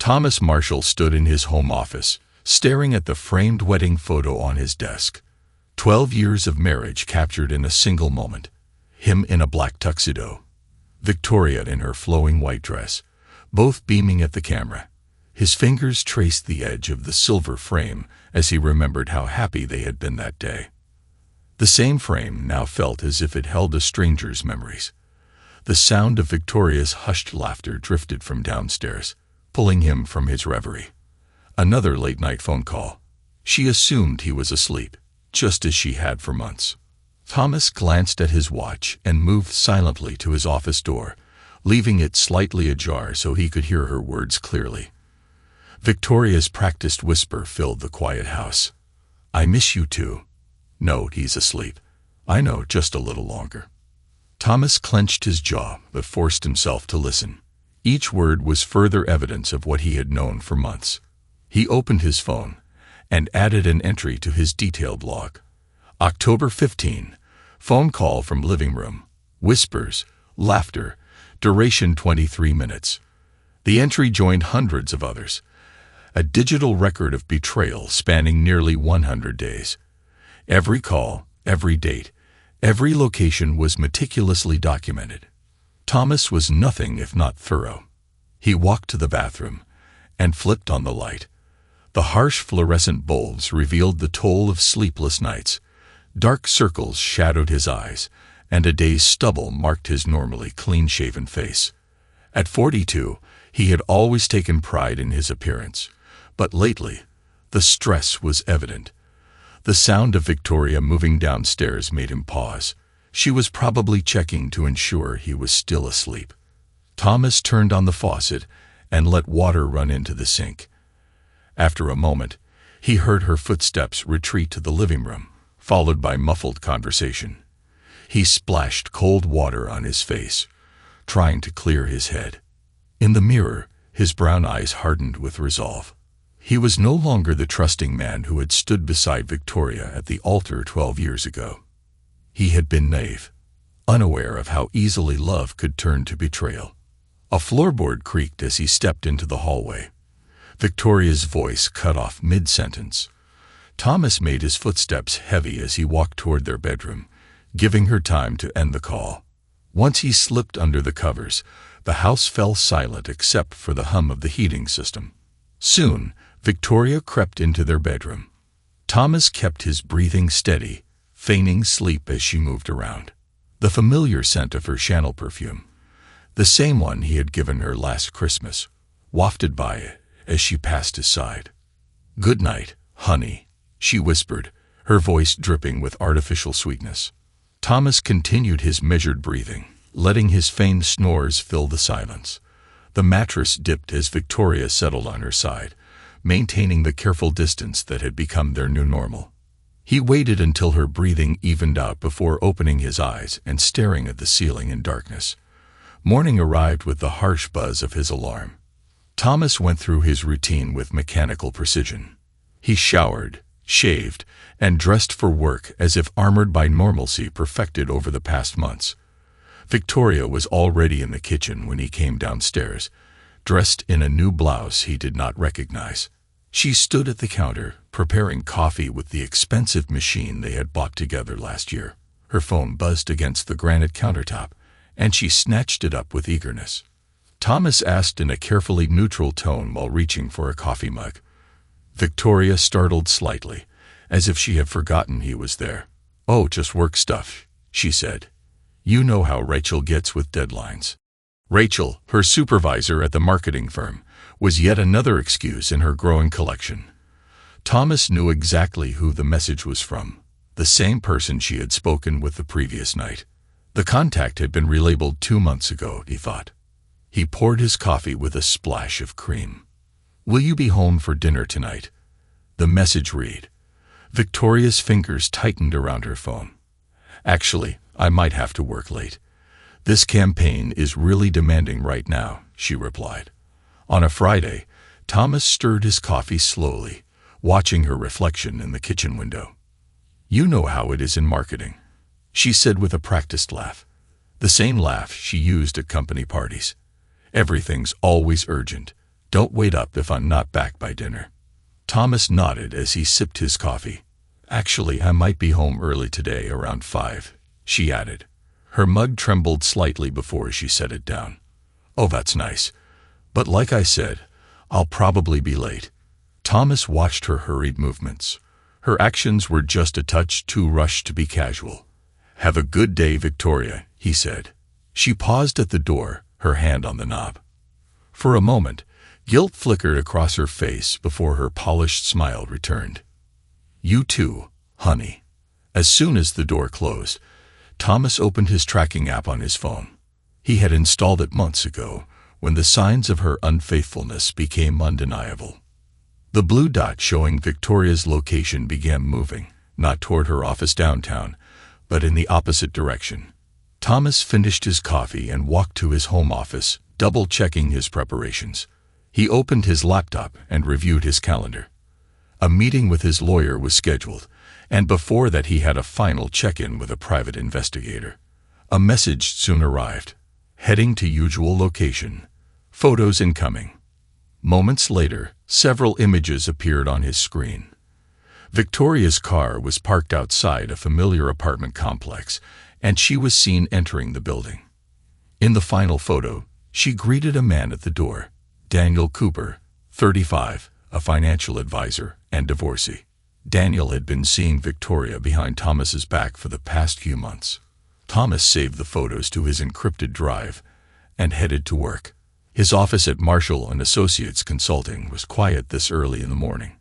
Thomas Marshall stood in his home office, staring at the framed wedding photo on his desk. 12 years of marriage captured in a single moment. Him in a black tuxedo, Victoria in her flowing white dress, both beaming at the camera. His fingers traced the edge of the silver frame as he remembered how happy they had been that day. The same frame now felt as if it held a stranger's memories. The sound of Victoria's hushed laughter drifted from downstairs, pulling him from his reverie. Another late-night phone call. She assumed he was asleep, just as she had for months. Thomas glanced at his watch and moved silently to his office door, leaving it slightly ajar so he could hear her words clearly. Victoria's practiced whisper filled the quiet house. "I miss you too." "No, he's asleep." "I know, just a little longer." Thomas clenched his jaw but forced himself to listen. Each word was further evidence of what he had known for months. He opened his phone and added an entry to his detailed log. October 15, phone call from living room, whispers, laughter, duration 23 minutes. The entry joined hundreds of others, a digital record of betrayal spanning nearly 100 days. Every call, every date, every location was meticulously documented. Thomas was nothing if not thorough. He walked to the bathroom and flipped on the light. The harsh fluorescent bulbs revealed the toll of sleepless nights. Dark circles shadowed his eyes, and a day's stubble marked his normally clean-shaven face. At 42, he had always taken pride in his appearance, but lately, the stress was evident. The sound of Victoria moving downstairs made him pause. She was probably checking to ensure he was still asleep. Thomas turned on the faucet and let water run into the sink. After a moment, he heard her footsteps retreat to the living room, followed by muffled conversation. He splashed cold water on his face, trying to clear his head. In the mirror, his brown eyes hardened with resolve. He was no longer the trusting man who had stood beside Victoria at the altar 12 years ago. He had been naive, unaware of how easily love could turn to betrayal. A floorboard creaked as he stepped into the hallway. Victoria's voice cut off mid-sentence. Thomas made his footsteps heavy as he walked toward their bedroom, giving her time to end the call. Once he slipped under the covers, the house fell silent except for the hum of the heating system. Soon, Victoria crept into their bedroom. Thomas kept his breathing steady, feigning sleep as she moved around. The familiar scent of her Chanel perfume, the same one he had given her last Christmas, wafted by as she passed his side. "Good night, honey," she whispered, her voice dripping with artificial sweetness. Thomas continued his measured breathing, letting his feigned snores fill the silence. The mattress dipped as Victoria settled on her side, maintaining the careful distance that had become their new normal. He waited until her breathing evened out before opening his eyes and staring at the ceiling in darkness. Morning arrived with the harsh buzz of his alarm. Thomas went through his routine with mechanical precision. He showered, shaved, and dressed for work as if armored by normalcy perfected over the past months. Victoria was already in the kitchen when he came downstairs, dressed in a new blouse he did not recognize. She stood at the counter, preparing coffee with the expensive machine they had bought together last year. Her phone buzzed against the granite countertop, and she snatched it up with eagerness. Thomas asked in a carefully neutral tone while reaching for a coffee mug. Victoria startled slightly, as if she had forgotten he was there. "Oh, just work stuff," she said. "You know how Rachel gets with deadlines." Rachel, her supervisor at the marketing firm, was yet another excuse in her growing collection. Thomas knew exactly who the message was from, the same person she had spoken with the previous night. The contact had been relabeled 2 months ago, he thought. He poured his coffee with a splash of cream. "Will you be home for dinner tonight?" The message read. Victoria's fingers tightened around her phone. "Actually, I might have to work late. This campaign is really demanding right now," she replied. On a Friday, Thomas stirred his coffee slowly, watching her reflection in the kitchen window. "You know how it is in marketing," she said with a practiced laugh, the same laugh she used at company parties. "Everything's always urgent. Don't wait up if I'm not back by dinner." Thomas nodded as he sipped his coffee. "Actually, I might be home early today around 5, she added. Her mug trembled slightly before she set it down. "Oh, that's nice. But like I said, I'll probably be late." Thomas watched her hurried movements. Her actions were just a touch too rushed to be casual. "Have a good day, Victoria," he said. She paused at the door, her hand on the knob. For a moment, guilt flickered across her face before her polished smile returned. "You too, honey." As soon as the door closed, Thomas opened his tracking app on his phone. He had installed it months ago, when the signs of her unfaithfulness became undeniable. The blue dot showing Victoria's location began moving, not toward her office downtown, but in the opposite direction. Thomas finished his coffee and walked to his home office, double-checking his preparations. He opened his laptop and reviewed his calendar. A meeting with his lawyer was scheduled, and before that he had a final check-in with a private investigator. A message soon arrived. "Heading to usual location. Photos incoming." Moments later, several images appeared on his screen. Victoria's car was parked outside a familiar apartment complex, and she was seen entering the building. In the final photo, she greeted a man at the door, Daniel Cooper, 35, a financial advisor and divorcee. Daniel had been seeing Victoria behind Thomas's back for the past few months. Thomas saved the photos to his encrypted drive and headed to work. His office at Marshall & Associates Consulting was quiet this early in the morning.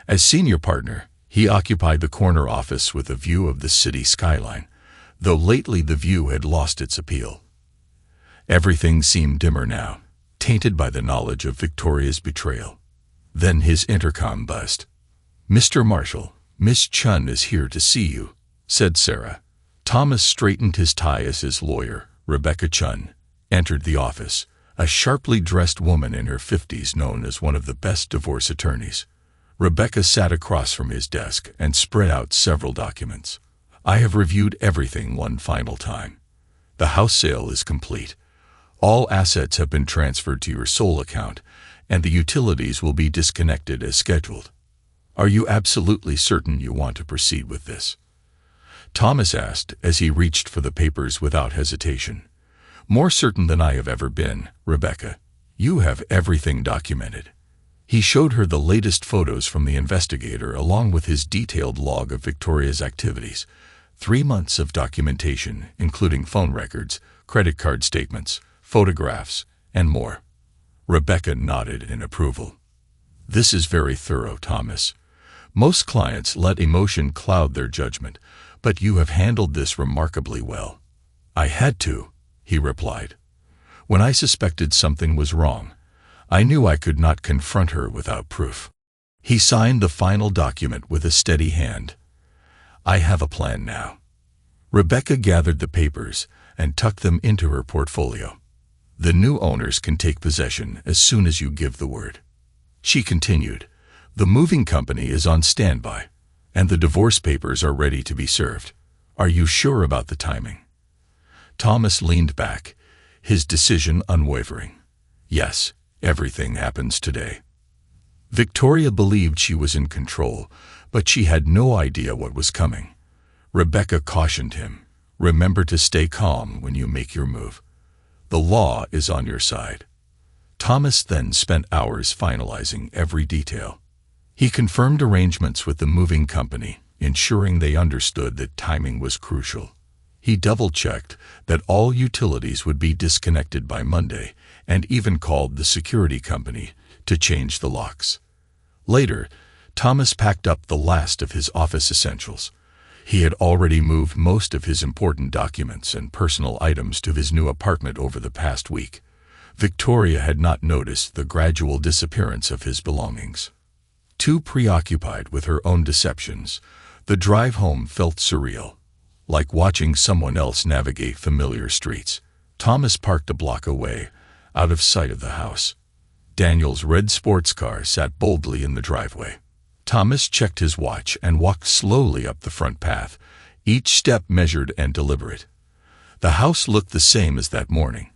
As senior partner, he occupied the corner office with a view of the city skyline, though lately the view had lost its appeal. Everything seemed dimmer now, tainted by the knowledge of Victoria's betrayal. Then his intercom buzzed. "Mr. Marshall, Miss Chun is here to see you," said Sarah. Thomas straightened his tie as his lawyer, Rebecca Chun, entered the office, a sharply dressed woman in her 50s known as one of the best divorce attorneys. Rebecca sat across from his desk and spread out several documents. "I have reviewed everything one final time. The house sale is complete. All assets have been transferred to your sole account, and the utilities will be disconnected as scheduled. Are you absolutely certain you want to proceed with this?" Thomas asked as he reached for the papers without hesitation. "More certain than I have ever been, Rebecca. You have everything documented." He showed her the latest photos from the investigator along with his detailed log of Victoria's activities. 3 months of documentation, including phone records, credit card statements, photographs, and more. Rebecca nodded in approval. "This is very thorough, Thomas. Most clients let emotion cloud their judgment, but you have handled this remarkably well." "I had to," he replied. "When I suspected something was wrong, I knew I could not confront her without proof." He signed the final document with a steady hand. "I have a plan now." Rebecca gathered the papers and tucked them into her portfolio. "The new owners can take possession as soon as you give the word." She continued, "The moving company is on standby, and the divorce papers are ready to be served. Are you sure about the timing?" Thomas leaned back, his decision unwavering. "Yes, everything happens today." Victoria believed she was in control, but she had no idea what was coming. Rebecca cautioned him, "Remember to stay calm when you make your move. The law is on your side." Thomas then spent hours finalizing every detail. He confirmed arrangements with the moving company, ensuring they understood that timing was crucial. He double-checked that all utilities would be disconnected by Monday and even called the security company to change the locks. Later, Thomas packed up the last of his office essentials. He had already moved most of his important documents and personal items to his new apartment over the past week. Victoria had not noticed the gradual disappearance of his belongings. Too preoccupied with her own deceptions, the drive home felt surreal, like watching someone else navigate familiar streets. Thomas parked a block away, out of sight of the house. Daniel's red sports car sat boldly in the driveway. Thomas checked his watch and walked slowly up the front path, each step measured and deliberate. The house looked the same as that morning,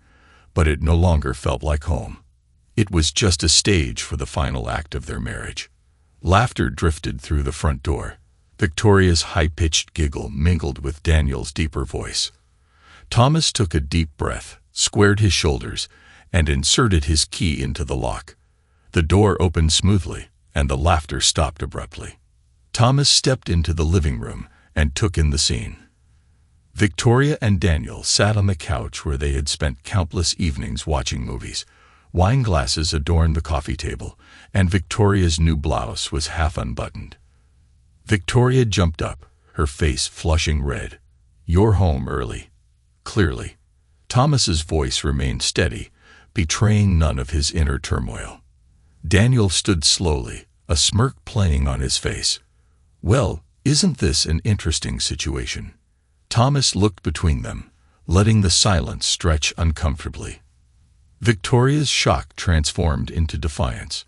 but it no longer felt like home. It was just a stage for the final act of their marriage. Laughter drifted through the front door. Victoria's high-pitched giggle mingled with Daniel's deeper voice. Thomas took a deep breath, squared his shoulders, and inserted his key into the lock. The door opened smoothly, and the laughter stopped abruptly. Thomas stepped into the living room and took in the scene. Victoria and Daniel sat on the couch where they had spent countless evenings watching movies. Wine glasses adorned the coffee table, and Victoria's new blouse was half unbuttoned. Victoria jumped up, her face flushing red. "You're home early." Clearly. Thomas's voice remained steady, betraying none of his inner turmoil. Daniel stood slowly, a smirk playing on his face. "Well, isn't this an interesting situation?" Thomas looked between them, letting the silence stretch uncomfortably. Victoria's shock transformed into defiance.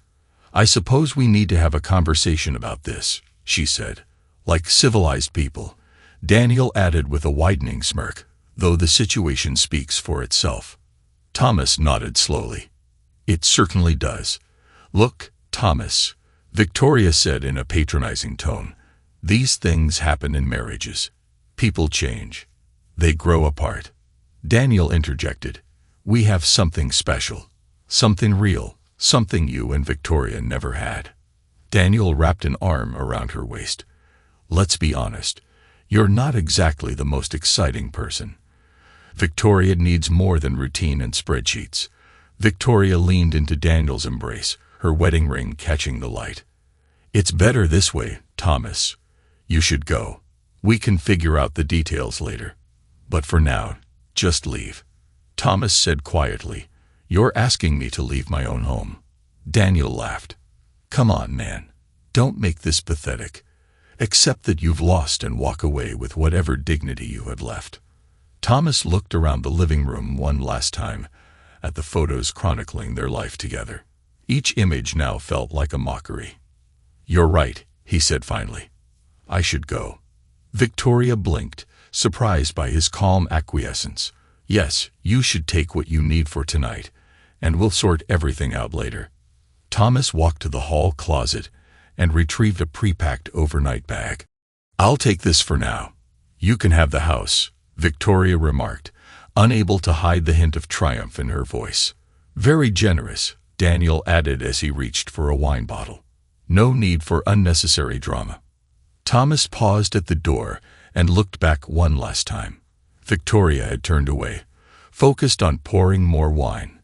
"I suppose we need to have a conversation about this," she said. "Like civilized people," Daniel added with a widening smirk, "though the situation speaks for itself." Thomas nodded slowly. "It certainly does. Look, Thomas," Victoria said in a patronizing tone, "these things happen in marriages. People change. They grow apart." Daniel interjected, "We have something special, something real, something you and Victoria never had." Daniel wrapped an arm around her waist. "Let's be honest, you're not exactly the most exciting person. Victoria needs more than routine and spreadsheets." Victoria leaned into Daniel's embrace, her wedding ring catching the light. "It's better this way, Thomas. You should go. We can figure out the details later. But for now, just leave." Thomas said quietly, "You're asking me to leave my own home." Daniel laughed. "Come on, man. Don't make this pathetic. Accept that you've lost and walk away with whatever dignity you had left." Thomas looked around the living room one last time, at the photos chronicling their life together. Each image now felt like a mockery. "You're right," he said finally. "I should go." Victoria blinked, surprised by his calm acquiescence. "Yes, you should take what you need for tonight, and we'll sort everything out later." Thomas walked to the hall closet and retrieved a pre-packed overnight bag. "I'll take this for now. You can have the house," Victoria remarked, unable to hide the hint of triumph in her voice. "Very generous," Daniel added as he reached for a wine bottle. "No need for unnecessary drama." Thomas paused at the door and looked back one last time. Victoria had turned away, focused on pouring more wine.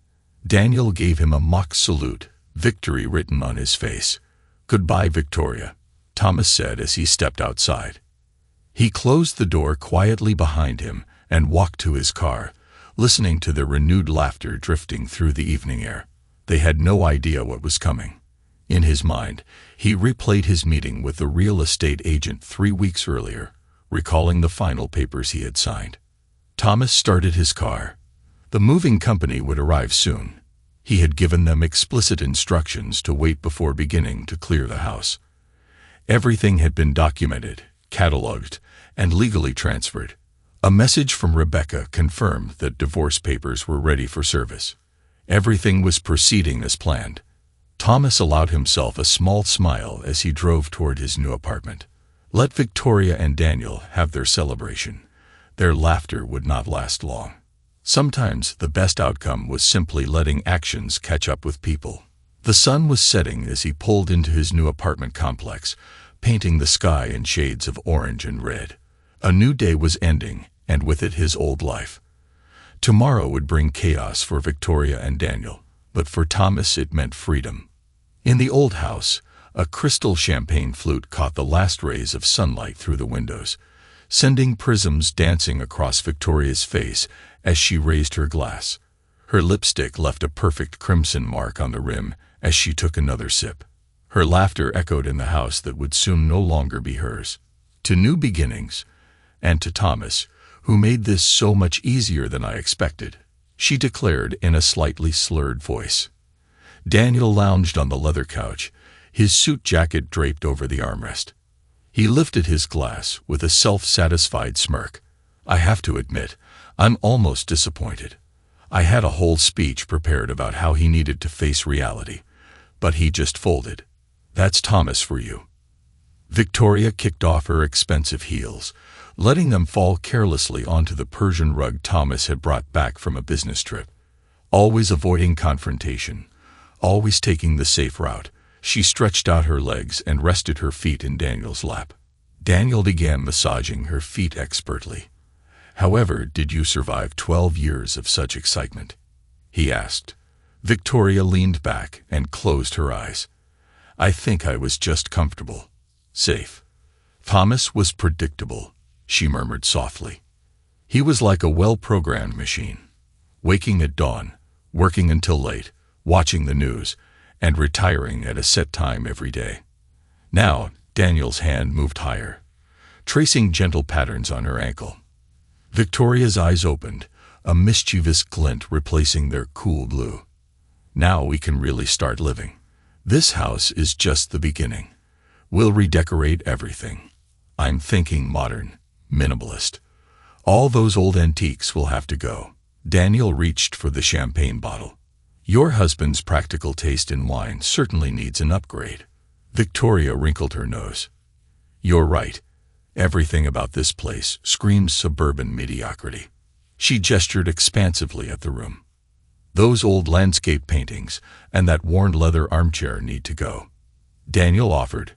Daniel gave him a mock salute, victory written on his face. "Goodbye, Victoria," Thomas said as he stepped outside. He closed the door quietly behind him and walked to his car, listening to their renewed laughter drifting through the evening air. They had no idea what was coming. In his mind, he replayed his meeting with the real estate agent 3 weeks earlier, recalling the final papers he had signed. Thomas started his car. The moving company would arrive soon. He had given them explicit instructions to wait before beginning to clear the house. Everything had been documented, cataloged, and legally transferred. A message from Rebecca confirmed that divorce papers were ready for service. Everything was proceeding as planned. Thomas allowed himself a small smile as he drove toward his new apartment. Let Victoria and Daniel have their celebration. Their laughter would not last long. Sometimes the best outcome was simply letting actions catch up with people. The sun was setting as he pulled into his new apartment complex, painting the sky in shades of orange and red. A new day was ending, and with it his old life. Tomorrow would bring chaos for Victoria and Daniel, but for Thomas it meant freedom. In the old house, a crystal champagne flute caught the last rays of sunlight through the windows, sending prisms dancing across Victoria's face as she raised her glass. Her lipstick left a perfect crimson mark on the rim as she took another sip. Her laughter echoed in the house that would soon no longer be hers. To new beginnings, and to Thomas, who made this so much easier than I expected, she declared in a slightly slurred voice. Daniel lounged on the leather couch, his suit jacket draped over the armrest. He lifted his glass with a self-satisfied smirk. "I have to admit, I'm almost disappointed. I had a whole speech prepared about how he needed to face reality, but he just folded. That's Thomas for you. Victoria kicked off her expensive heels, letting them fall carelessly onto the Persian rug Thomas had brought back from a business trip. Always avoiding confrontation, always taking the safe route, she stretched out her legs and rested her feet in Daniel's lap. Daniel began massaging her feet expertly. However, did you survive 12 years of such excitement? He asked. Victoria leaned back and closed her eyes. I think I was just comfortable. Safe. Thomas was predictable, she murmured softly. He was like a well-programmed machine. Waking at dawn, working until late, watching the news, and retiring at a set time every day. Now, Daniel's hand moved higher, tracing gentle patterns on her ankle. Victoria's eyes opened, a mischievous glint replacing their cool blue. Now we can really start living. This house is just the beginning. We'll redecorate everything. I'm thinking modern, minimalist. All those old antiques will have to go. Daniel reached for the champagne bottle. Your husband's practical taste in wine certainly needs an upgrade. Victoria wrinkled her nose. You're right. Everything about this place screams suburban mediocrity. She gestured expansively at the room. Those old landscape paintings and that worn leather armchair need to go. Daniel offered.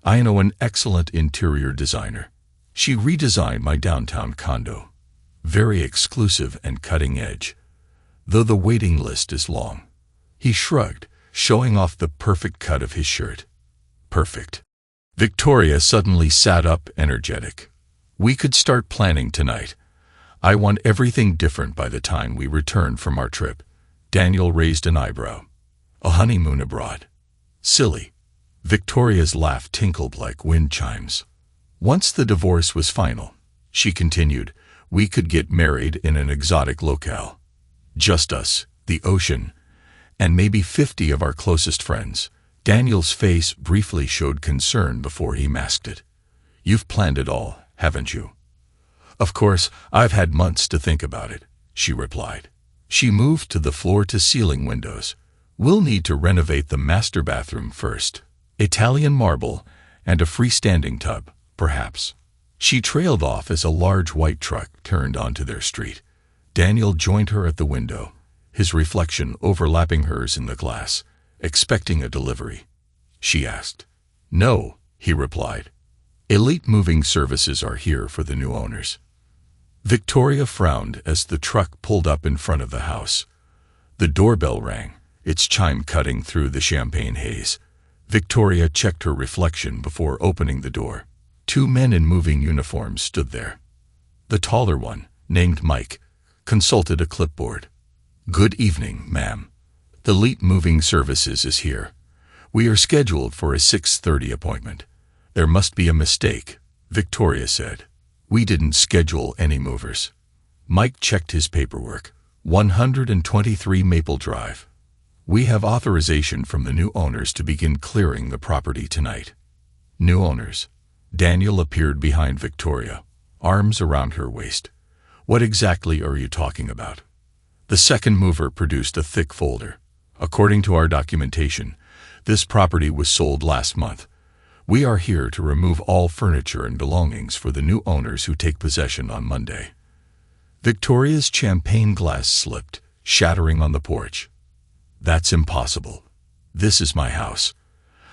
I know an excellent interior designer. She redesigned my downtown condo. Very exclusive and cutting edge, though the waiting list is long. He shrugged, showing off the perfect cut of his shirt. Perfect. Victoria suddenly sat up, energetic. We could start planning tonight. I want everything different by the time we return from our trip. Daniel raised an eyebrow. A honeymoon abroad. Silly. Victoria's laugh tinkled like wind chimes. Once the divorce was final, she continued, we could get married in an exotic locale. Just us, the ocean, and maybe 50 of our closest friends. Daniel's face briefly showed concern before he masked it. You've planned it all, haven't you? Of course, I've had months to think about it, she replied. She moved to the floor-to-ceiling windows. We'll need to renovate the master bathroom first. Italian marble and a freestanding tub, perhaps. She trailed off as a large white truck turned onto their street. Daniel joined her at the window, his reflection overlapping hers in the glass. Expecting a delivery? She asked. No, he replied. Elite Moving Services are here for the new owners. Victoria frowned as the truck pulled up in front of the house. The doorbell rang, its chime cutting through the champagne haze. Victoria checked her reflection before opening the door. 2 men in moving uniforms stood there. The taller one, named Mike, consulted a clipboard. Good evening, ma'am. The Elite Moving Services is here. We are scheduled for a 6:30 appointment. There must be a mistake, Victoria said. We didn't schedule any movers. Mike checked his paperwork. 123 Maple Drive. We have authorization from the new owners to begin clearing the property tonight. New owners. Daniel appeared behind Victoria, arms around her waist. What exactly are you talking about? The second mover produced a thick folder. According to our documentation, this property was sold last month. We are here to remove all furniture and belongings for the new owners who take possession on Monday. Victoria's champagne glass slipped, shattering on the porch. That's impossible. This is my house.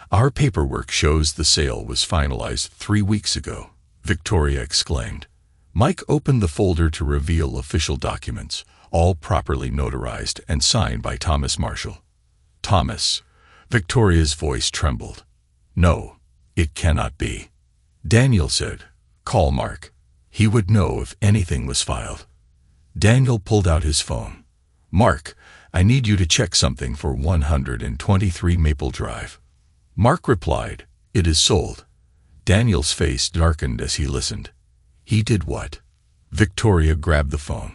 Our paperwork shows the sale was finalized 3 weeks ago, Victoria exclaimed. Mike opened the folder to reveal official documents, all properly notarized and signed by Thomas Marshall. Thomas. Victoria's voice trembled. No, it cannot be. Daniel said, call Mark. He would know if anything was filed. Daniel pulled out his phone. Mark, I need you to check something for 123 Maple Drive. Mark replied, it is sold. Daniel's face darkened as he listened. He did what? Victoria grabbed the phone.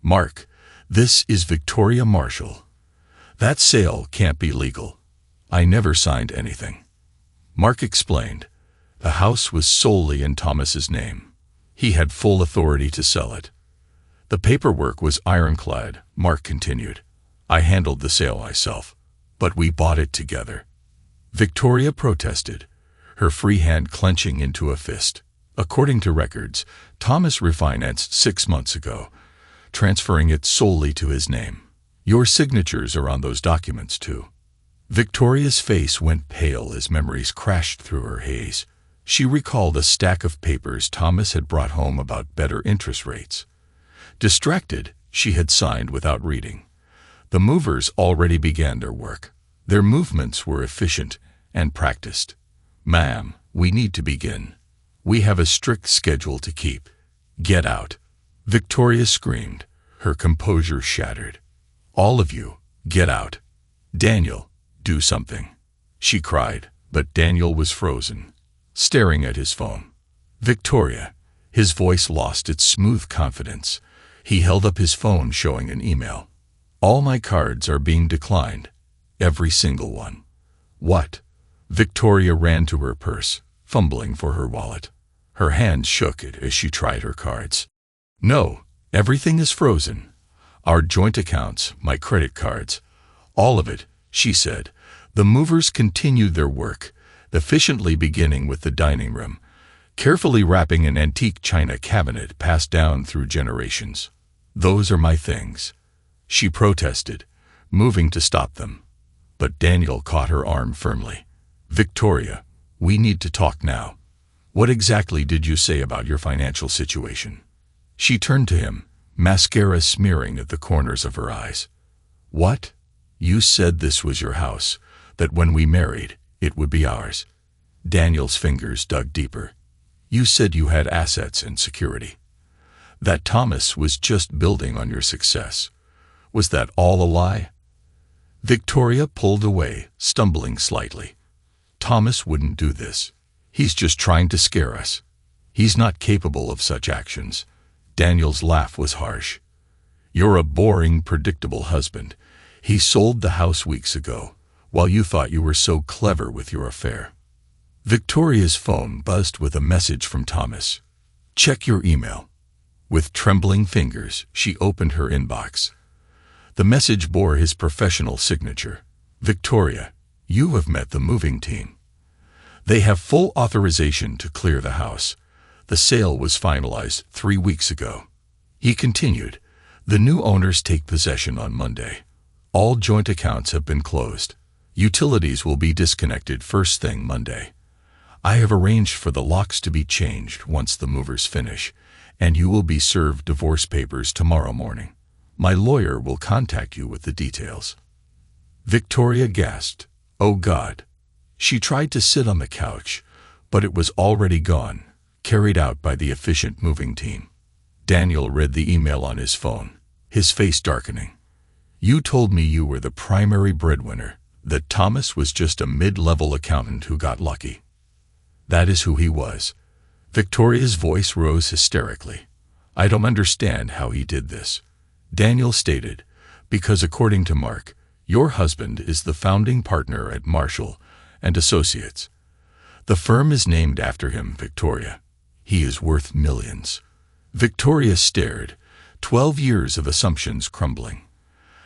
Mark, this is Victoria Marshall. That sale can't be legal. I never signed anything. Mark explained. The house was solely in Thomas's name. He had full authority to sell it. The paperwork was ironclad, Mark continued. I handled the sale myself, but we bought it together. Victoria protested, her free hand clenching into a fist. According to records, Thomas refinanced 6 months ago, transferring it solely to his name. Your signatures are on those documents, too. Victoria's face went pale as memories crashed through her haze. She recalled a stack of papers Thomas had brought home about better interest rates. Distracted, she had signed without reading. The movers already began their work. Their movements were efficient and practiced. Ma'am, we need to begin. We have a strict schedule to keep. Get out. Victoria screamed, her composure shattered. All of you, get out. Daniel, do something. She cried, but Daniel was frozen, staring at his phone. Victoria, his voice lost its smooth confidence. He held up his phone showing an email. All my cards are being declined. Every single one. What? Victoria ran to her purse, fumbling for her wallet. Her hands shook as she tried her cards. No, everything is frozen. Our joint accounts, my credit cards, all of it, she said. The movers continued their work, efficiently beginning with the dining room, carefully wrapping an antique china cabinet passed down through generations. Those are my things, she protested, moving to stop them. But Daniel caught her arm firmly. Victoria, we need to talk now. What exactly did you say about your financial situation? She turned to him, mascara smearing at the corners of her eyes. What? You said this was your house, that when we married, it would be ours. Daniel's fingers dug deeper. You said you had assets and security. That Thomas was just building on your success. Was that all a lie? Victoria pulled away, stumbling slightly. Thomas wouldn't do this. He's just trying to scare us. He's not capable of such actions. Daniel's laugh was harsh. You're a boring, predictable husband. He sold the house weeks ago, while you thought you were so clever with your affair. Victoria's phone buzzed with a message from Thomas. Check your email. With trembling fingers, she opened her inbox. The message bore his professional signature. Victoria, you have met the moving team. They have full authorization to clear the house. The sale was finalized 3 weeks ago. He continued, the new owners take possession on Monday. All joint accounts have been closed. Utilities will be disconnected first thing Monday. I have arranged for the locks to be changed once the movers finish, and you will be served divorce papers tomorrow morning. My lawyer will contact you with the details. Victoria gasped, Oh God. She tried to sit on the couch, but it was already gone, carried out by the efficient moving team. Daniel read the email on his phone, his face darkening. You told me you were the primary breadwinner, that Thomas was just a mid-level accountant who got lucky. That is who he was. Victoria's voice rose hysterically. I don't understand how he did this. Daniel stated, because according to Mark, your husband is the founding partner at Marshall and Associates. The firm is named after him, Victoria. He is worth millions. Victoria stared, 12 years of assumptions crumbling.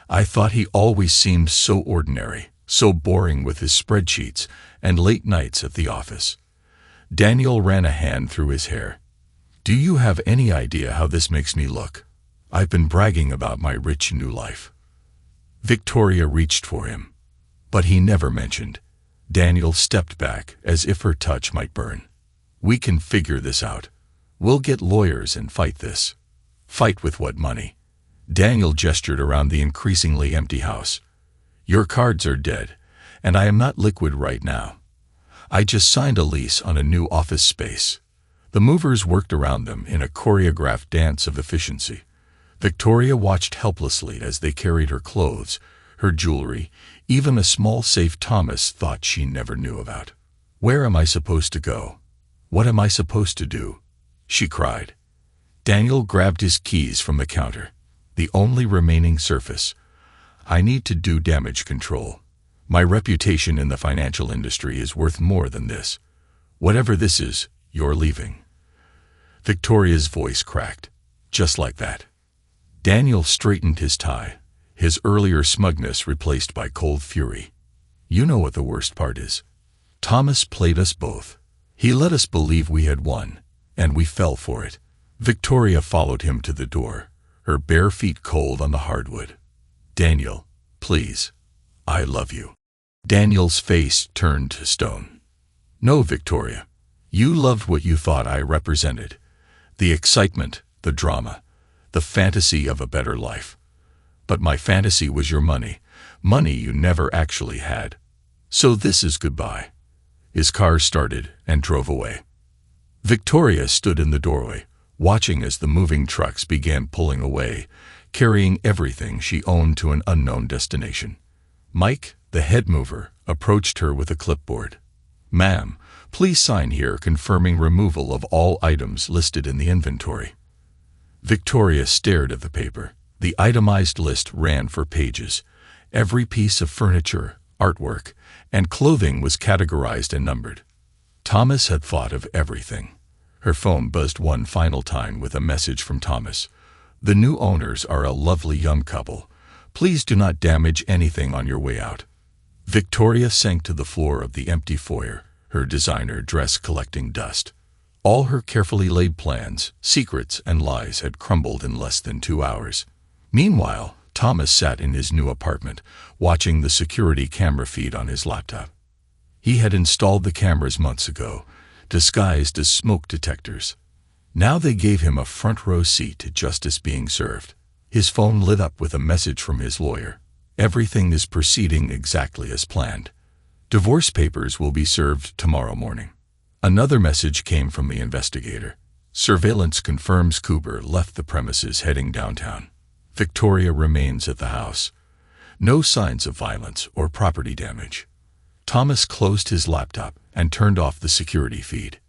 I thought he always seemed so ordinary, so boring with his spreadsheets and late nights at the office. Daniel ran a hand through his hair. Do you have any idea how this makes me look? I've been bragging about my rich new life. Victoria reached for him, but he never mentioned. Daniel stepped back as if her touch might burn. We can figure this out. We'll get lawyers and fight this. Fight with what money? Daniel gestured around the increasingly empty house. Your cards are dead, and I am not liquid right now. I just signed a lease on a new office space. The movers worked around them in a choreographed dance of efficiency. Victoria watched helplessly as they carried her clothes, her jewelry, even a small safe Thomas thought she never knew about. Where am I supposed to go? What am I supposed to do? She cried. Daniel grabbed his keys from the counter, the only remaining surface. I need to do damage control. My reputation in the financial industry is worth more than this. Whatever this is, you're leaving. Victoria's voice cracked, just like that. Daniel straightened his tie, his earlier smugness replaced by cold fury. You know what the worst part is? Thomas played us both. He let us believe we had won, and we fell for it. Victoria followed him to the door, her bare feet cold on the hardwood. Daniel, please. I love you. Daniel's face turned to stone. No, Victoria. You loved what you thought I represented. The excitement, the drama, the fantasy of a better life. But my fantasy was your money, money you never actually had. So this is goodbye. His car started and drove away. Victoria stood in the doorway, watching as the moving trucks began pulling away, carrying everything she owned to an unknown destination. Mike, the head mover, approached her with a clipboard. Ma'am, please sign here confirming removal of all items listed in the inventory. Victoria stared at the paper. The itemized list ran for pages. Every piece of furniture, artwork, and clothing was categorized and numbered. Thomas had thought of everything. Her phone buzzed one final time with a message from Thomas. The new owners are a lovely young couple. Please do not damage anything on your way out. Victoria sank to the floor of the empty foyer, her designer dress collecting dust. All her carefully laid plans, secrets, and lies had crumbled in less than 2 hours. Meanwhile, Thomas sat in his new apartment, watching the security camera feed on his laptop. He had installed the cameras months ago, disguised as smoke detectors. Now they gave him a front-row seat to justice being served. His phone lit up with a message from his lawyer. Everything is proceeding exactly as planned. Divorce papers will be served tomorrow morning. Another message came from the investigator. Surveillance confirms Cooper left the premises heading downtown. Victoria remains at the house. No signs of violence or property damage. Thomas closed his laptop and turned off the security feed.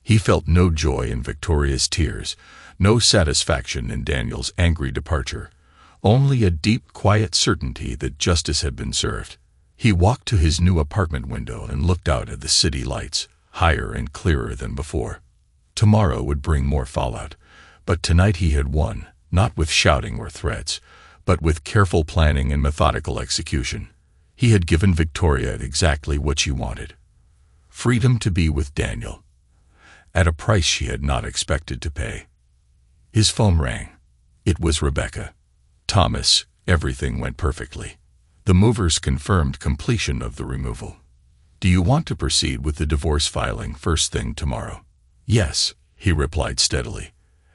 He felt no joy in Victoria's tears, no satisfaction in Daniel's angry departure, only a deep, quiet certainty that justice had been served. He walked to his new apartment window and looked out at the city lights, higher and clearer than before. Tomorrow would bring more fallout, but tonight he had won, not with shouting or threats, but with careful planning and methodical execution. He had given Victoria exactly what she wanted. Freedom to be with Daniel, at a price she had not expected to pay. His phone rang. It was Rebecca. Thomas, everything went perfectly. The movers confirmed completion of the removal. Do you want to proceed with the divorce filing first thing tomorrow? Yes, he replied steadily.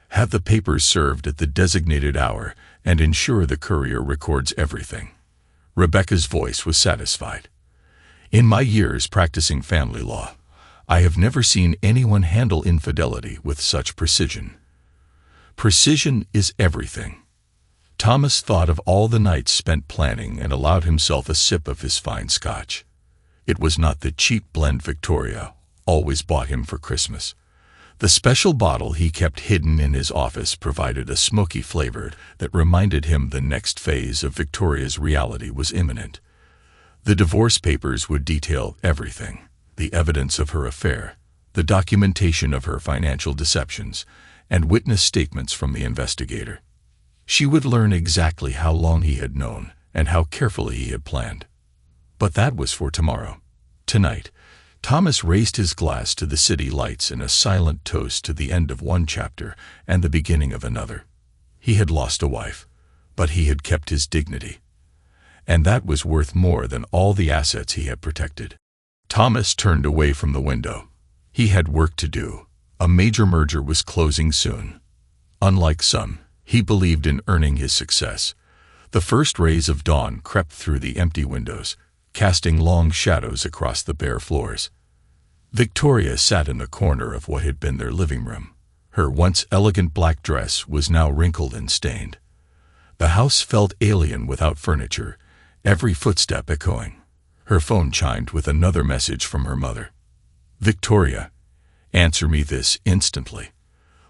Have the papers served at the designated hour and ensure the courier records everything. Rebecca's voice was satisfied. In my years practicing family law, I have never seen anyone handle infidelity with such precision. Precision is everything. Thomas thought of all the nights spent planning and allowed himself a sip of his fine scotch. It was not the cheap blend Victoria always bought him for Christmas. The special bottle he kept hidden in his office provided a smoky flavor that reminded him the next phase of Victoria's reality was imminent. The divorce papers would detail everything: the evidence of her affair, the documentation of her financial deceptions, and witness statements from the investigator. She would learn exactly how long he had known and how carefully he had planned. But that was for tomorrow. Tonight, Thomas raised his glass to the city lights in a silent toast to the end of one chapter and the beginning of another. He had lost a wife, but he had kept his dignity. And that was worth more than all the assets he had protected. Thomas turned away from the window. He had work to do. A major merger was closing soon. Unlike some, he believed in earning his success. The first rays of dawn crept through the empty windows, casting long shadows across the bare floors. Victoria sat in the corner of what had been their living room. Her once elegant black dress was now wrinkled and stained. The house felt alien without furniture, every footstep echoing. Her phone chimed with another message from her mother. Victoria, answer me this instantly.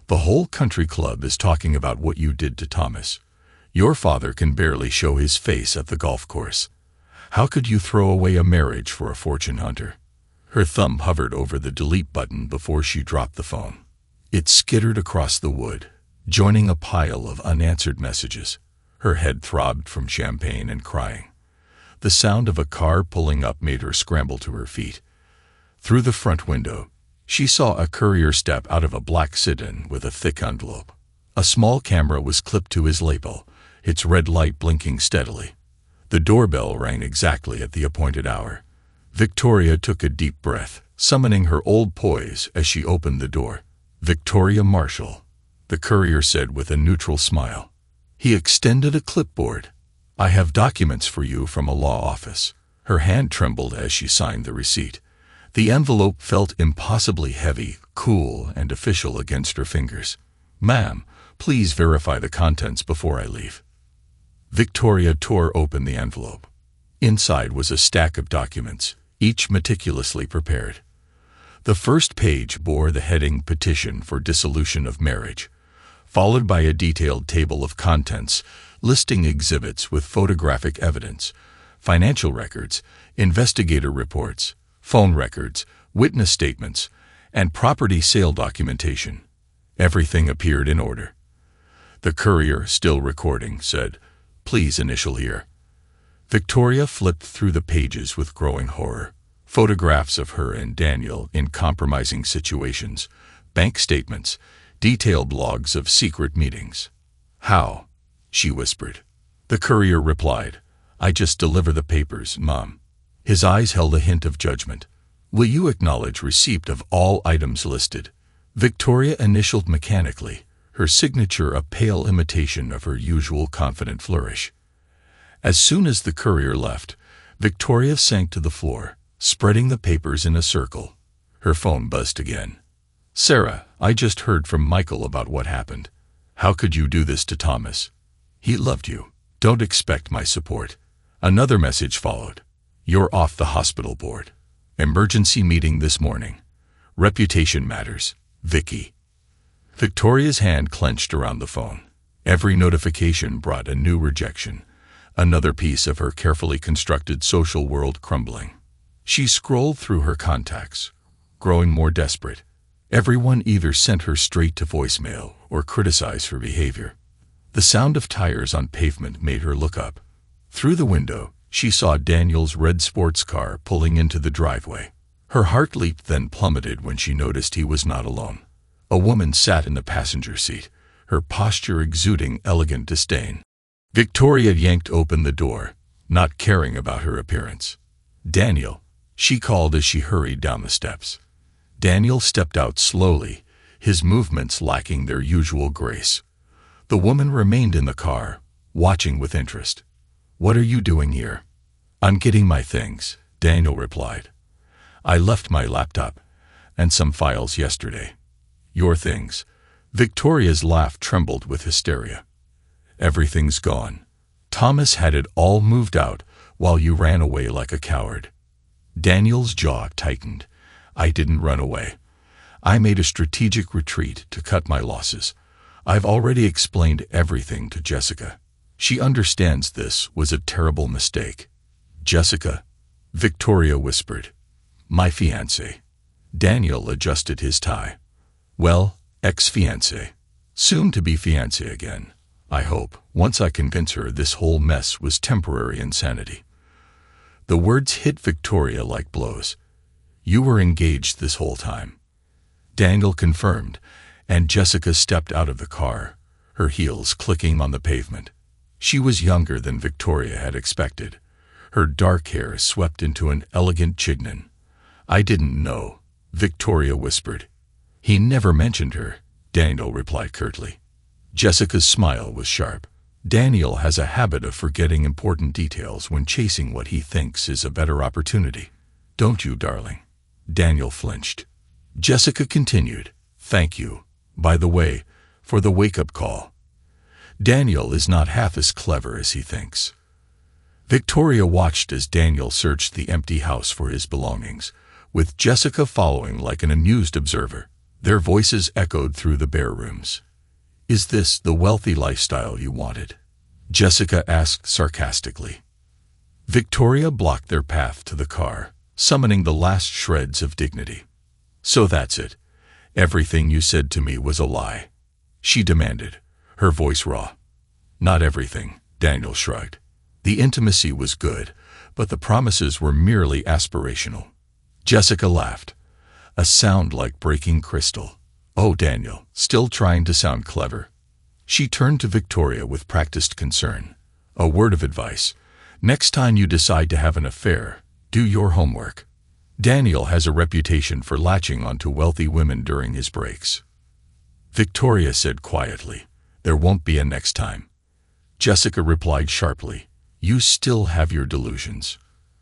The whole country club is talking about what you did to Thomas. Your father can barely show his face at the golf course. How could you throw away a marriage for a fortune hunter? Her thumb hovered over the delete button before she dropped the phone. It skittered across the wood, joining a pile of unanswered messages. Her head throbbed from champagne and crying. The sound of a car pulling up made her scramble to her feet. Through the front window, she saw a courier step out of a black sedan with a thick envelope. A small camera was clipped to his lapel, its red light blinking steadily. The doorbell rang exactly at the appointed hour. Victoria took a deep breath, summoning her old poise as she opened the door. "Victoria Marshall," the courier said with a neutral smile. He extended a clipboard. "I have documents for you from a law office." Her hand trembled as she signed the receipt. The envelope felt impossibly heavy, cool, and official against her fingers. "Ma'am, please verify the contents before I leave." Victoria tore open the envelope. Inside was a stack of documents, each meticulously prepared. The first page bore the heading "Petition for Dissolution of Marriage," followed by a detailed table of contents listing exhibits with photographic evidence, financial records, investigator reports, phone records, witness statements, and property sale documentation. Everything appeared in order. The courier, still recording, said, "Please initial here." Victoria flipped through the pages with growing horror. Photographs of her and Daniel in compromising situations, bank statements, detailed logs of secret meetings. "How?" she whispered. The courier replied, "I just deliver the papers, Mom." His eyes held a hint of judgment. "Will you acknowledge receipt of all items listed?" Victoria initialed mechanically, her signature a pale imitation of her usual confident flourish. As soon as the courier left, Victoria sank to the floor, spreading the papers in a circle. Her phone buzzed again. "Sarah, I just heard from Michael about what happened. How could you do this to Thomas? He loved you. Don't expect my support." Another message followed. "You're off the hospital board. Emergency meeting this morning. Reputation matters. Vicky." Victoria's hand clenched around the phone. Every notification brought a new rejection, another piece of her carefully constructed social world crumbling. She scrolled through her contacts, growing more desperate. Everyone either sent her straight to voicemail or criticized her behavior. The sound of tires on pavement made her look up. Through the window, she saw Daniel's red sports car pulling into the driveway. Her heart leaped, then plummeted when she noticed he was not alone. A woman sat in the passenger seat, her posture exuding elegant disdain. Victoria yanked open the door, not caring about her appearance. "Daniel," she called as she hurried down the steps. Daniel stepped out slowly, his movements lacking their usual grace. The woman remained in the car, watching with interest. "What are you doing here?" "I'm getting my things," Daniel replied. "I left my laptop and some files yesterday." "Your things?" Victoria's laugh trembled with hysteria. "Everything's gone. Thomas had it all moved out while you ran away like a coward." Daniel's jaw tightened. "I didn't run away. I made a strategic retreat to cut my losses. I've already explained everything to Jessica. She understands this was a terrible mistake." "Jessica?" Victoria whispered. "My fiancée." Daniel adjusted his tie. "Well, ex-fiancée. Soon to be fiancée again, I hope, once I convince her this whole mess was temporary insanity." The words hit Victoria like blows. "You were engaged this whole time." Daniel confirmed, and Jessica stepped out of the car, her heels clicking on the pavement. She was younger than Victoria had expected, her dark hair swept into an elegant chignon. "I didn't know," Victoria whispered. "He never mentioned her," Daniel replied curtly. Jessica's smile was sharp. "Daniel has a habit of forgetting important details when chasing what he thinks is a better opportunity. Don't you, darling?" Daniel flinched. Jessica continued, "Thank you, by the way, for the wake-up call. Daniel is not half as clever as he thinks." Victoria watched as Daniel searched the empty house for his belongings, with Jessica following like an amused observer. Their voices echoed through the bare rooms. "Is this the wealthy lifestyle you wanted?" Jessica asked sarcastically. Victoria blocked their path to the car, summoning the last shreds of dignity. "So that's it. Everything you said to me was a lie." she demanded, her voice raw. Not everything, Daniel shrugged. The intimacy was good, but the promises were merely aspirational. Jessica laughed, a sound like breaking crystal. Oh, Daniel, still trying to sound clever. She turned to Victoria with practiced concern. A word of advice. Next time you decide to have an affair, do your homework. Daniel has a reputation for latching onto wealthy women during his breaks. Victoria said quietly, there won't be a next time. Jessica replied sharply, you still have your delusions.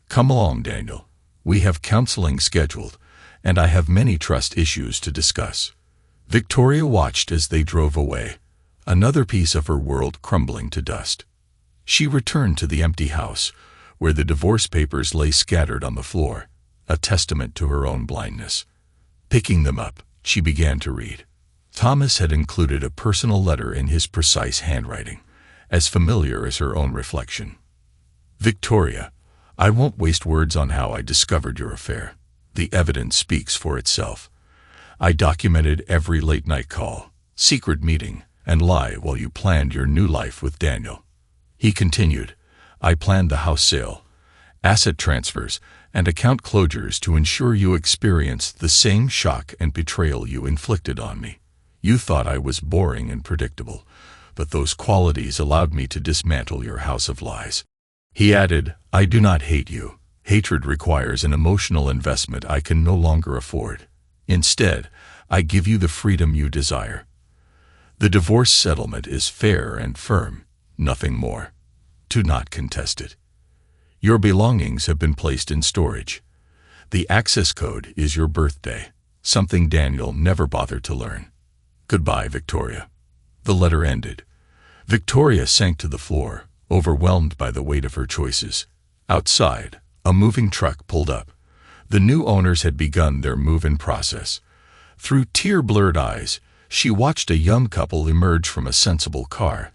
Come along, Daniel. We have counseling scheduled, and I have many trust issues to discuss. Victoria watched as they drove away, another piece of her world crumbling to dust. She returned to the empty house, where the divorce papers lay scattered on the floor, a testament to her own blindness. Picking them up, she began to read. Thomas had included a personal letter in his precise handwriting, as familiar as her own reflection. Victoria, I won't waste words on how I discovered your affair. The evidence speaks for itself. I documented every late-night call, secret meeting, and lie while you planned your new life with Daniel. He continued, I planned the house sale, asset transfers, and account closures to ensure you experienced the same shock and betrayal you inflicted on me. You thought I was boring and predictable, but those qualities allowed me to dismantle your house of lies. He added, I do not hate you. Hatred requires an emotional investment I can no longer afford. Instead, I give you the freedom you desire. The divorce settlement is fair and firm, nothing more. Do not contest it. Your belongings have been placed in storage. The access code is your birthday, something Daniel never bothered to learn. Goodbye, Victoria. The letter ended. Victoria sank to the floor, overwhelmed by the weight of her choices. Outside, a moving truck pulled up. The new owners had begun their move-in process. Through tear-blurred eyes, she watched a young couple emerge from a sensible car,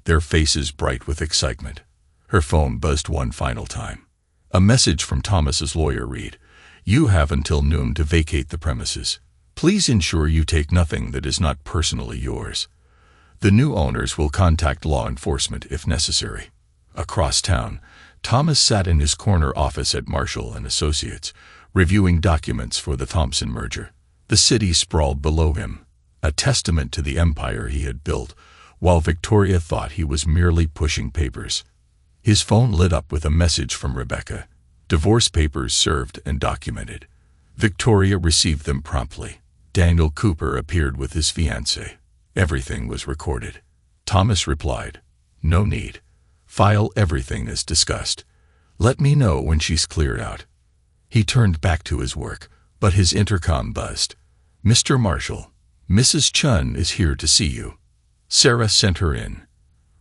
their faces bright with excitement. Her phone buzzed one final time. A message from Thomas's lawyer read, You have until noon to vacate the premises. Please ensure you take nothing that is not personally yours. The new owners will contact law enforcement if necessary. Across town, Thomas sat in his corner office at Marshall & Associates, reviewing documents for the Thompson merger. The city sprawled below him, a testament to the empire he had built, while Victoria thought he was merely pushing papers. His phone lit up with a message from Rebecca. Divorce papers served and documented. Victoria received them promptly. Daniel Cooper appeared with his fiancée. Everything was recorded. Thomas replied, No need. File everything as discussed. Let me know when she's cleared out. He turned back to his work, but his intercom buzzed. Mr. Marshall, Mrs. Chun is here to see you. Sarah sent her in.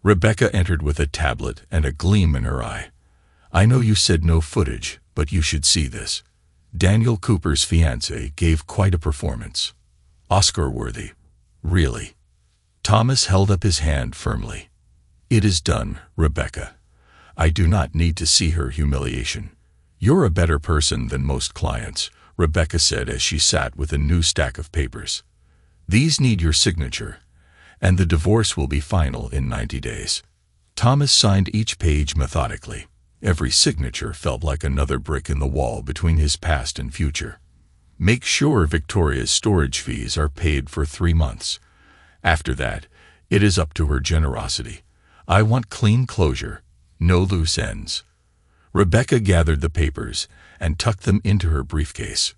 Rebecca entered with a tablet and a gleam in her eye. I know you said no footage, but you should see this. Daniel Cooper's fiancée gave quite a performance. Oscar-worthy. Really. Thomas held up his hand firmly. It is done, Rebecca. I do not need to see her humiliation. You're a better person than most clients, Rebecca said as she sat with a new stack of papers. These need your signature, and the divorce will be final in 90 days. Thomas signed each page methodically. Every signature felt like another brick in the wall between his past and future. Make sure Victoria's storage fees are paid for 3 months. After that, it is up to her generosity. I want clean closure, no loose ends. Rebecca gathered the papers and tucked them into her briefcase.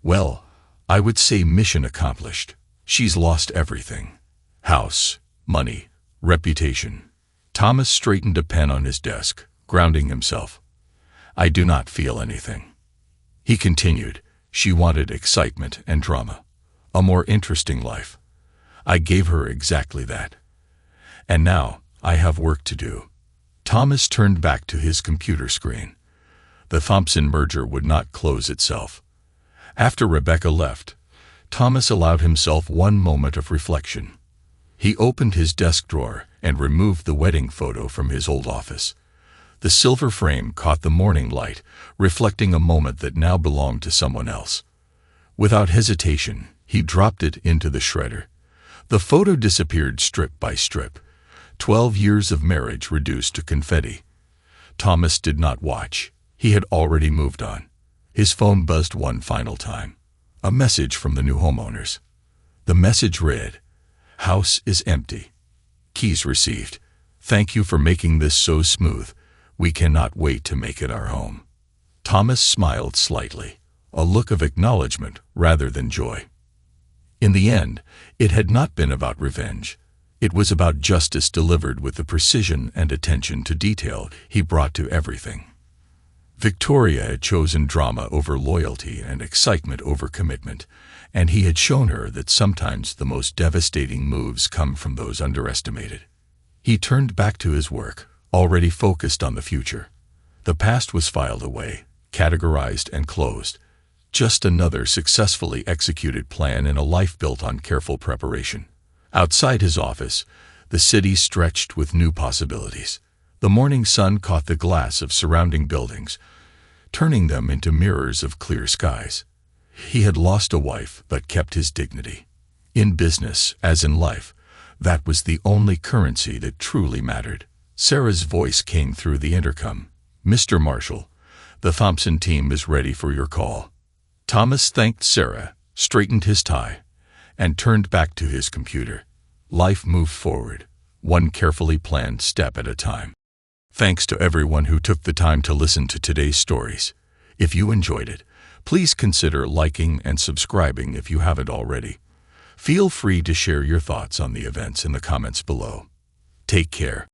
Well, I would say mission accomplished. She's lost everything. House, money, reputation. Thomas straightened a pen on his desk, grounding himself. I do not feel anything. He continued, she wanted excitement and drama, a more interesting life. I gave her exactly that. And now, I have work to do. Thomas turned back to his computer screen. The Thompson merger would not close itself. After Rebecca left, Thomas allowed himself one moment of reflection. He opened his desk drawer and removed the wedding photo from his old office. The silver frame caught the morning light, reflecting a moment that now belonged to someone else. Without hesitation, he dropped it into the shredder. The photo disappeared strip by strip. 12 years of marriage reduced to confetti. Thomas did not watch. He had already moved on. His phone buzzed one final time. A message from the new homeowners. The message read, "House is empty. Keys received. Thank you for making this so smooth. We cannot wait to make it our home." Thomas smiled slightly, a look of acknowledgement rather than joy. In the end, it had not been about revenge. It was about justice delivered with the precision and attention to detail he brought to everything. Victoria had chosen drama over loyalty and excitement over commitment, and he had shown her that sometimes the most devastating moves come from those underestimated. He turned back to his work, already focused on the future. The past was filed away, categorized and closed. Just another successfully executed plan in a life built on careful preparation. Outside his office, the city stretched with new possibilities. The morning sun caught the glass of surrounding buildings, turning them into mirrors of clear skies. He had lost a wife but kept his dignity. In business, as in life, that was the only currency that truly mattered. Sarah's voice came through the intercom. "Mr. Marshall, the Thompson team is ready for your call." Thomas thanked Sarah, straightened his tie, and turned back to his computer. Life moved forward, one carefully planned step at a time. Thanks to everyone who took the time to listen to today's stories. If you enjoyed it, please consider liking and subscribing if you haven't already. Feel free to share your thoughts on the events in the comments below. Take care.